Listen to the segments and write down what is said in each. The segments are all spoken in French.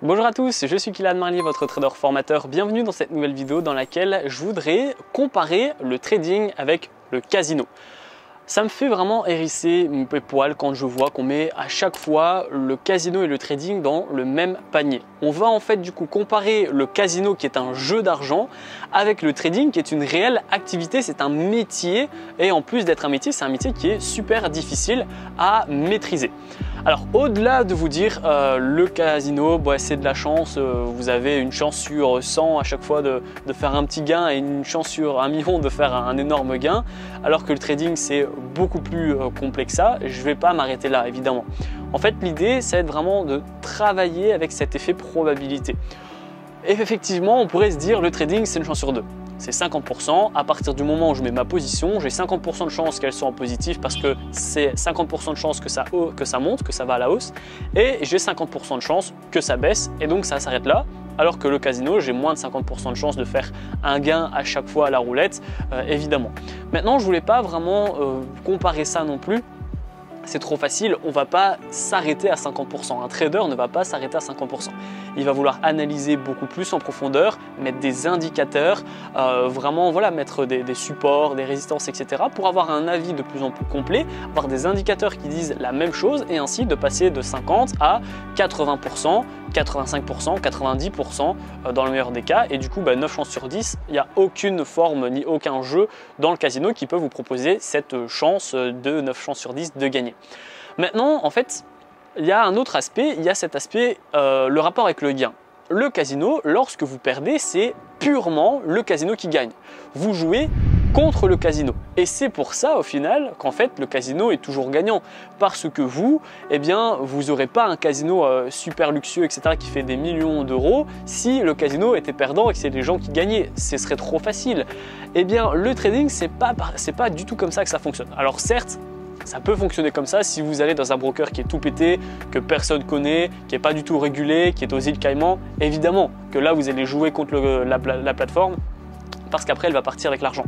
Bonjour à tous, je suis Kylian Marlier, votre trader formateur. Bienvenue dans cette nouvelle vidéo dans laquelle je voudrais comparer le trading avec le casino. Ça me fait vraiment hérisser mes poils quand je vois qu'on met à chaque fois le casino et le trading dans le même panier. On va en fait du coup comparer le casino qui est un jeu d'argent avec le trading qui est une réelle activité, c'est un métier et en plus d'être un métier, c'est un métier qui est super difficile à maîtriser. Alors au-delà de vous dire le casino, c'est de la chance, vous avez une chance sur 100 à chaque fois de faire un petit gain et une chance sur 1 million de faire un énorme gain, alors que le trading c'est beaucoup plus complexe que ça, je ne vais pas m'arrêter là évidemment. En fait l'idée c'est vraiment de travailler avec cet effet probabilité. Et effectivement on pourrait se dire le trading c'est une chance sur 2. C'est 50%, à partir du moment où je mets ma position, j'ai 50% de chance qu'elle soit en positif parce que c'est 50% de chance que ça monte, que ça va à la hausse, et j'ai 50% de chance que ça baisse, et donc ça s'arrête là. Alors que le casino, j'ai moins de 50% de chance de faire un gain à chaque fois à la roulette, évidemment. Maintenant, je voulais pas vraiment comparer ça non plus. C'est trop facile, on ne va pas s'arrêter à 50%. Un trader ne va pas s'arrêter à 50%. Il va vouloir analyser beaucoup plus en profondeur, mettre des indicateurs, vraiment mettre des supports, des résistances, etc. pour avoir un avis de plus en plus complet, avoir des indicateurs qui disent la même chose et ainsi de passer de 50 à 80%, 85%, 90% dans le meilleur des cas. Et du coup, 9 chances sur 10, il n'y a aucune forme ni aucun jeu dans le casino qui peut vous proposer cette chance de 9 chances sur 10 de gagner. Maintenant, en fait, il y a un autre aspect, il y a cet aspect, le rapport avec le gain. Le casino, lorsque vous perdez, c'est purement le casino qui gagne. Vous jouez contre le casino. Et c'est pour ça, au final, qu'en fait, le casino est toujours gagnant. Parce que vous, vous n'aurez pas un casino super luxueux, etc., qui fait des millions d'euros si le casino était perdant et que c'est les gens qui gagnaient. Ce serait trop facile. Le trading, c'est pas du tout comme ça que ça fonctionne. Alors certes, ça peut fonctionner comme ça si vous allez dans un broker qui est tout pété, que personne connaît, qui n'est pas du tout régulé, qui est aux îles Caïmans. Évidemment que là, vous allez jouer contre la plateforme parce qu'après, elle va partir avec l'argent.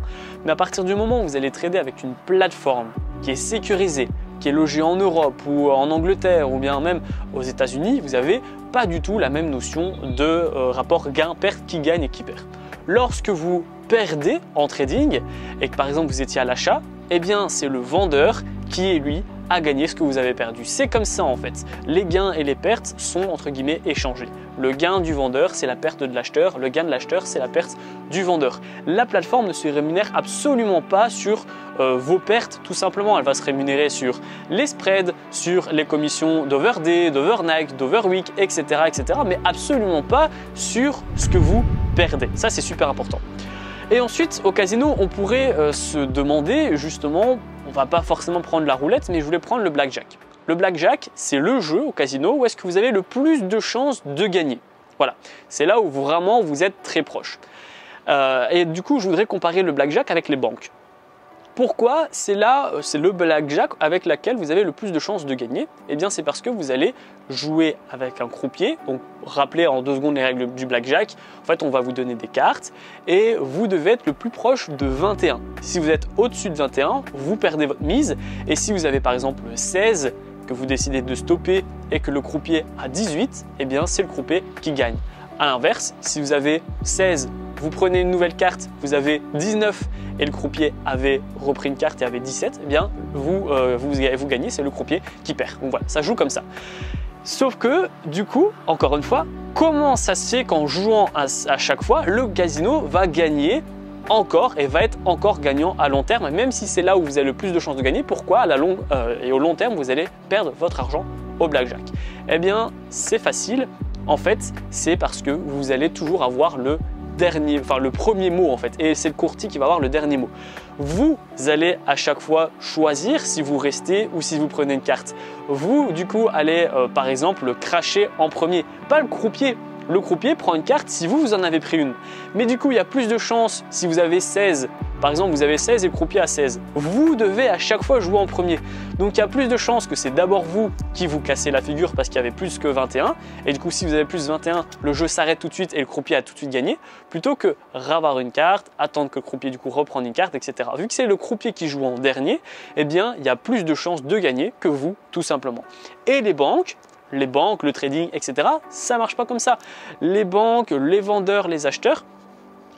Mais à partir du moment où vous allez trader avec une plateforme qui est sécurisée, qui est logée en Europe ou en Angleterre ou bien même aux États-Unis, vous n'avez pas du tout la même notion de rapport gain-perte, qui gagne et qui perd. Lorsque vous perdez en trading et que par exemple vous étiez à l'achat, c'est le vendeur qui, lui, a gagné ce que vous avez perdu. C'est comme ça en fait. Les gains et les pertes sont entre guillemets échangés. Le gain du vendeur, c'est la perte de l'acheteur. Le gain de l'acheteur, c'est la perte du vendeur. La plateforme ne se rémunère absolument pas sur vos pertes, tout simplement. Elle va se rémunérer sur les spreads, sur les commissions d'overday, d'overnight, d'overweek, etc., etc., mais absolument pas sur ce que vous perdez. Ça, c'est super important. Et ensuite, au casino, on pourrait se demander justement, on va pas forcément prendre la roulette, mais je voulais prendre le blackjack. Le blackjack, c'est le jeu au casino où est-ce que vous avez le plus de chances de gagner. Voilà, c'est là où vraiment vous êtes très proche. Et du coup, je voudrais comparer le blackjack avec les banques. Pourquoi c'est le blackjack avec lequel vous avez le plus de chances de gagner? C'est parce que vous allez jouer avec un croupier. Donc, rappelez en 2 secondes les règles du blackjack. En fait, on va vous donner des cartes et vous devez être le plus proche de 21. Si vous êtes au-dessus de 21, vous perdez votre mise. Et si vous avez par exemple 16, que vous décidez de stopper et que le croupier a 18, c'est le croupier qui gagne. A l'inverse, si vous avez 16, vous prenez une nouvelle carte, vous avez 19 et le croupier avait repris une carte et avait 17, vous gagnez, c'est le croupier qui perd. Donc voilà, ça joue comme ça. Sauf que, du coup, encore une fois, comment ça se fait qu'en jouant à chaque fois, le casino va gagner encore et va être encore gagnant à long terme, même si c'est là où vous avez le plus de chances de gagner? Pourquoi à la longue et au long terme, vous allez perdre votre argent au blackjack? C'est facile. En fait, c'est parce que vous allez toujours avoir le premier mot en fait, et c'est le courtier qui va avoir le dernier mot. Vous allez à chaque fois choisir si vous restez ou si vous prenez une carte. Vous, du coup, allez par exemple le cracher en premier, pas le croupier. Le croupier prend une carte si vous en avez pris une. Mais du coup, il y a plus de chances si vous avez 16. Par exemple, vous avez 16 et le croupier a 16. Vous devez à chaque fois jouer en premier. Donc, il y a plus de chances que c'est d'abord vous qui vous cassez la figure parce qu'il y avait plus que 21. Et du coup, si vous avez plus de 21, le jeu s'arrête tout de suite et le croupier a tout de suite gagné. Plutôt que ravoir une carte, attendre que le croupier du coup reprenne une carte, etc. Vu que c'est le croupier qui joue en dernier, il y a plus de chances de gagner que vous, tout simplement. Et les banques, les banques, le trading, etc. Ça ne marche pas comme ça. Les banques, les vendeurs, les acheteurs,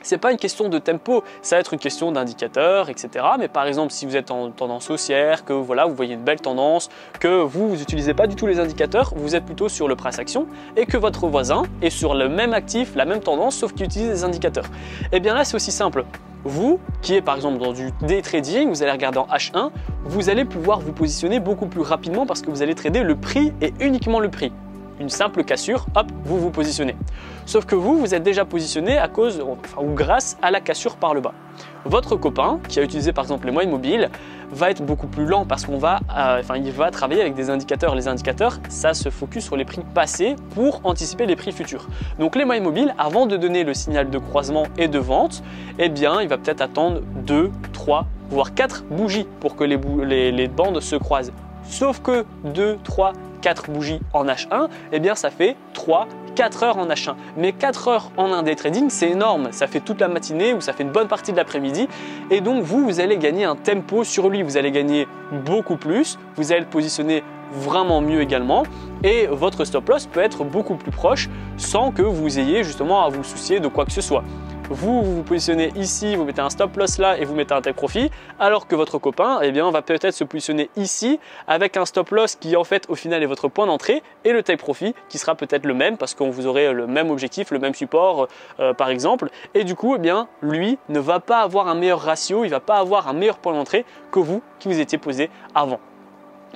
c'est pas une question de tempo, ça va être une question d'indicateurs, etc. Mais par exemple, si vous êtes en tendance haussière, que voilà, vous voyez une belle tendance, que vous n'utilisez pas du tout les indicateurs, vous êtes plutôt sur le price action et que votre voisin est sur le même actif, la même tendance, sauf qu'il utilise des indicateurs. Et bien là, c'est aussi simple. Vous, qui est par exemple dans du day trading, vous allez regarder en H1, vous allez pouvoir vous positionner beaucoup plus rapidement parce que vous allez trader le prix et uniquement le prix. Une simple cassure, hop, vous vous positionnez. Sauf que vous êtes déjà positionné à cause ou grâce à la cassure par le bas. Votre copain, qui a utilisé par exemple les moyennes mobiles, va être beaucoup plus lent parce qu'il va travailler avec des indicateurs. Les indicateurs, ça se focus sur les prix passés pour anticiper les prix futurs. Donc les moyennes mobiles, avant de donner le signal de croisement et de vente, eh bien, il va peut-être attendre 2, 3, voire 4 bougies pour que les bandes se croisent. Sauf que 2, 3, 4 bougies en H1, eh bien ça fait 3, 4 heures en H1. Mais 4 heures en un day trading, c'est énorme. Ça fait toute la matinée ou ça fait une bonne partie de l'après-midi. Et donc vous allez gagner un tempo sur lui. Vous allez gagner beaucoup plus. Vous allez le positionner vraiment mieux également. Et votre stop loss peut être beaucoup plus proche sans que vous ayez justement à vous soucier de quoi que ce soit. Vous vous positionnez ici, vous mettez un stop loss là et vous mettez un take profit, alors que votre copain eh bien, va peut-être se positionner ici avec un stop loss qui en fait au final est votre point d'entrée et le take profit qui sera peut-être le même parce que vous aurez le même objectif, le même support par exemple. Et du coup, eh bien, lui ne va pas avoir un meilleur ratio, il ne va pas avoir un meilleur point d'entrée que vous qui vous étiez posé avant.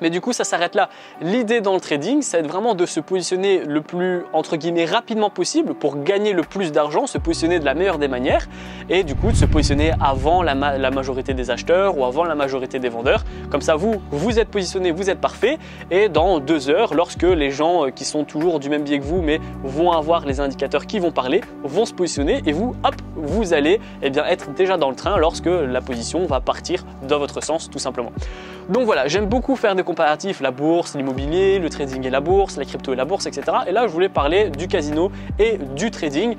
Mais du coup, ça s'arrête là. L'idée dans le trading, c'est vraiment de se positionner le plus, entre guillemets, rapidement possible pour gagner le plus d'argent, se positionner de la meilleure des manières et du coup, de se positionner avant la majorité des acheteurs ou avant la majorité des vendeurs. Comme ça, vous êtes positionné, vous êtes parfait et dans 2 heures, lorsque les gens qui sont toujours du même biais que vous, mais vont avoir les indicateurs qui vont parler, vont se positionner et vous, hop, vous allez eh bien, être déjà dans le train lorsque la position va partir dans votre sens, tout simplement. Donc voilà, j'aime beaucoup faire des comparatifs, la bourse, l'immobilier, le trading et la bourse, la crypto et la bourse, etc. Et là, je voulais parler du casino et du trading.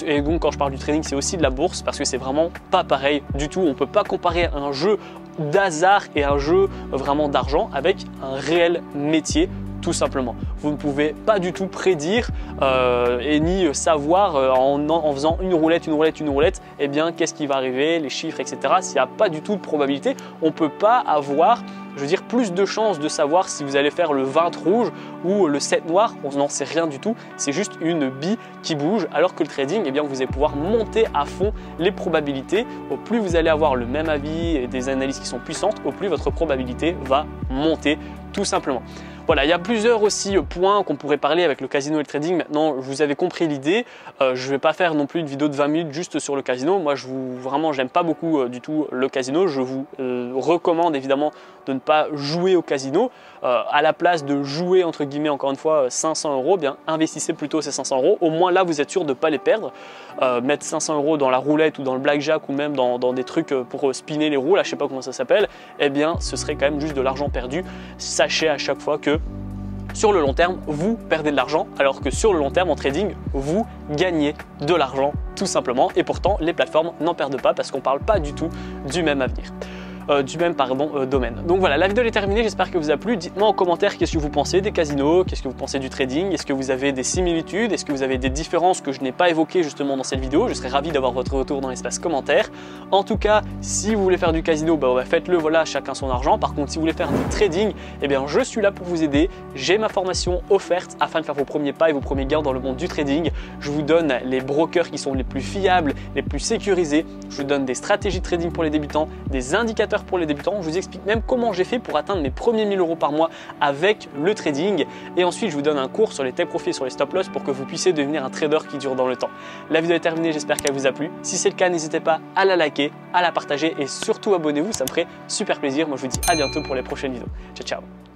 Et donc, quand je parle du trading, c'est aussi de la bourse parce que c'est vraiment pas pareil du tout. On ne peut pas comparer un jeu d'hasard et un jeu vraiment d'argent avec un réel métier. Tout simplement. Vous ne pouvez pas du tout prédire et ni savoir en faisant une roulette, eh bien qu'est-ce qui va arriver, les chiffres, etc. S'il n'y a pas du tout de probabilité, on ne peut pas avoir, je veux dire, plus de chances de savoir si vous allez faire le 20 rouge ou le 7 noir. On n'en sait rien du tout. C'est juste une bille qui bouge. Alors que le trading, eh bien, vous allez pouvoir monter à fond les probabilités. Au plus vous allez avoir le même avis et des analyses qui sont puissantes, au plus votre probabilité va monter tout simplement. Voilà, il y a plusieurs aussi points qu'on pourrait parler avec le casino et le trading. Maintenant, vous avez compris l'idée. Je ne vais pas faire non plus une vidéo de 20 minutes juste sur le casino. Moi, vraiment, j'aime pas beaucoup du tout le casino. Je vous recommande évidemment de ne pas jouer au casino. À la place de jouer, entre guillemets, encore une fois, 500 €, bien, investissez plutôt ces 500 €. Au moins, là, vous êtes sûr de ne pas les perdre. Mettre 500 € dans la roulette ou dans le blackjack ou même dans des trucs pour spinner les roues, là, je ne sais pas comment ça s'appelle, eh bien, ce serait quand même juste de l'argent perdu. Sachez à chaque fois que sur le long terme, vous perdez de l'argent, alors que sur le long terme, en trading, vous gagnez de l'argent, tout simplement. Et pourtant, les plateformes n'en perdent pas parce qu'on ne parle pas du tout du même avenir. Domaine. Donc voilà, la vidéo est terminée, j'espère que vous a plu. Dites-moi en commentaire qu'est-ce que vous pensez des casinos, qu'est-ce que vous pensez du trading, est-ce que vous avez des similitudes, est-ce que vous avez des différences que je n'ai pas évoquées justement dans cette vidéo. Je serais ravi d'avoir votre retour dans l'espace commentaire. En tout cas, si vous voulez faire du casino, faites-le, voilà, chacun son argent. Par contre, si vous voulez faire du trading, eh bien je suis là pour vous aider. J'ai ma formation offerte afin de faire vos premiers pas et vos premiers gains dans le monde du trading. Je vous donne les brokers qui sont les plus fiables, les plus sécurisés. Je vous donne des stratégies de trading pour les débutants, des indicateurs pour les débutants. Je vous explique même comment j'ai fait pour atteindre mes premiers 1000 € par mois avec le trading. Et ensuite, je vous donne un cours sur les take profit et sur les stop loss pour que vous puissiez devenir un trader qui dure dans le temps. La vidéo est terminée, j'espère qu'elle vous a plu. Si c'est le cas, n'hésitez pas à la liker, à la partager et surtout abonnez-vous, ça me ferait super plaisir. Moi, je vous dis à bientôt pour les prochaines vidéos. Ciao, ciao.